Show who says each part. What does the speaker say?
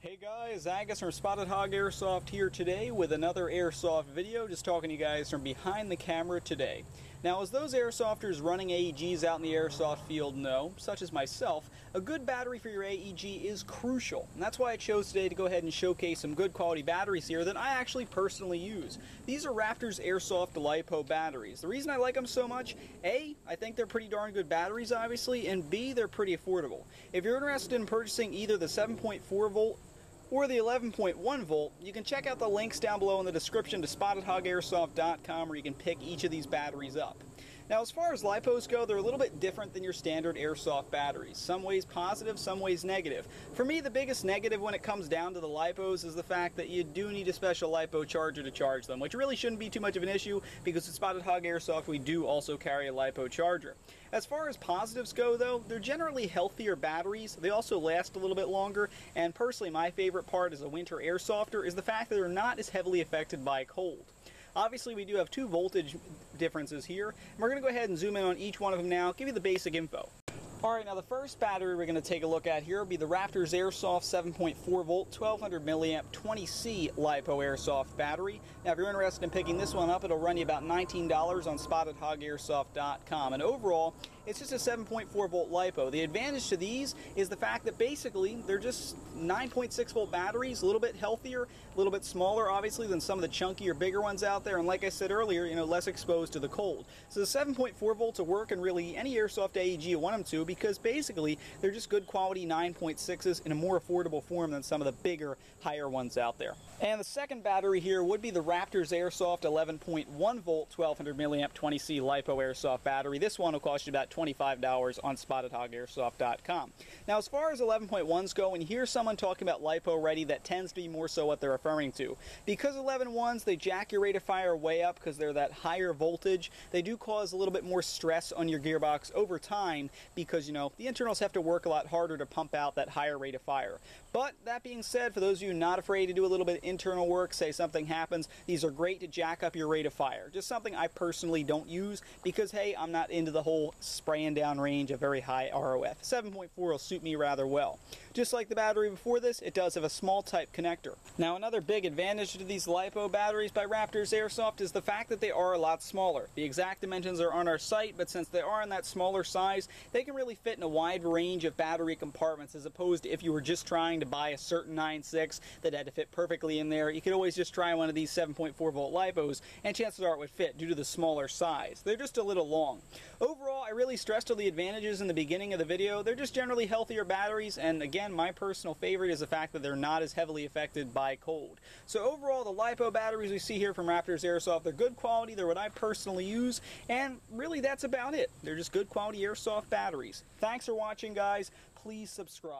Speaker 1: Hey guys, Angus from Spotted Hog Airsoft here today with another Airsoft video, just talking to you guys from behind the camera today. Now, as those Airsofters running AEGs out in the Airsoft field know, such as myself, a good battery for your AEG is crucial. And that's why I chose today to go ahead and showcase some good quality batteries here that I actually personally use. These are Raptors Airsoft Lipo batteries. The reason I like them so much, A, I think they're pretty darn good batteries obviously, and B, they're pretty affordable. If you're interested in purchasing either the 7.4 volt or the 11.1 volt, you can check out the links down below in the description to SpottedHogAirsoft.com where you can pick each of these batteries up. Now, as far as Lipos go, they're a little bit different than your standard Airsoft batteries. Some ways positive, some ways negative. For me, the biggest negative when it comes down to the Lipos is the fact that you do need a special Lipo charger to charge them, which really shouldn't be too much of an issue because at Spotted Hog Airsoft we do also carry a Lipo charger. As far as positives go, though, they're generally healthier batteries. They also last a little bit longer, and personally my favorite part as a winter Airsofter is the fact that they're not as heavily affected by cold. Obviously, we do have two voltage differences here, and we're going to go ahead and zoom in on each one of them now, give you the basic info. Alright, now the first battery we're going to take a look at here will be the Raptors Airsoft 7.4 volt 1200 milliamp 20C Lipo Airsoft battery. Now if you're interested in picking this one up, it'll run you about $19 on SpottedHogAirsoft.com, and overall it's just a 7.4 volt Lipo. The advantage to these is the fact that basically they're just 9.6 volt batteries, a little bit healthier, a little bit smaller obviously than some of the chunkier bigger ones out there, and like I said earlier, less exposed to the cold. So the 7.4 volts will work in really any Airsoft AEG you want them to, because basically they're just good quality 9.6s in a more affordable form than some of the bigger, higher ones out there. And the second battery here would be the Raptors Airsoft 11.1 volt 1200 milliamp 20C Lipo Airsoft battery. This one will cost you about $25 on SpottedHogAirsoft.com. Now, as far as 11.1s go, when you hear someone talking about Lipo ready, that tends to be more so what they're referring to. Because 11.1s, they jack your rate of fire way up because they're that higher voltage. They do cause a little bit more stress on your gearbox over time because, the internals have to work a lot harder to pump out that higher rate of fire. But that being said, for those of you not afraid to do a little bit of internal work, say something happens, these are great to jack up your rate of fire. Just something I personally don't use because, hey, I'm not into the whole spraying down range of very high ROF. 7.4 will suit me rather well. Just like the battery before this, it does have a small type connector. Now, another big advantage to these Lipo batteries by Raptors Airsoft is the fact that they are a lot smaller. The exact dimensions are on our site, but since they are in that smaller size, they can really fit in a wide range of battery compartments, as opposed to if you were just trying to buy a certain 9.6 that had to fit perfectly in there. You could always just try one of these 7.4 volt Lipos, and chances are it would fit due to the smaller size. They're just a little long. Overall, I really stressed all the advantages in the beginning of the video. They're just generally healthier batteries, and again, my personal favorite is the fact that they're not as heavily affected by cold. So overall, the Lipo batteries we see here from Raptors Airsoft, they're good quality, they're what I personally use, and really that's about it. They're just good quality Airsoft batteries. Thanks for watching, guys. Please subscribe.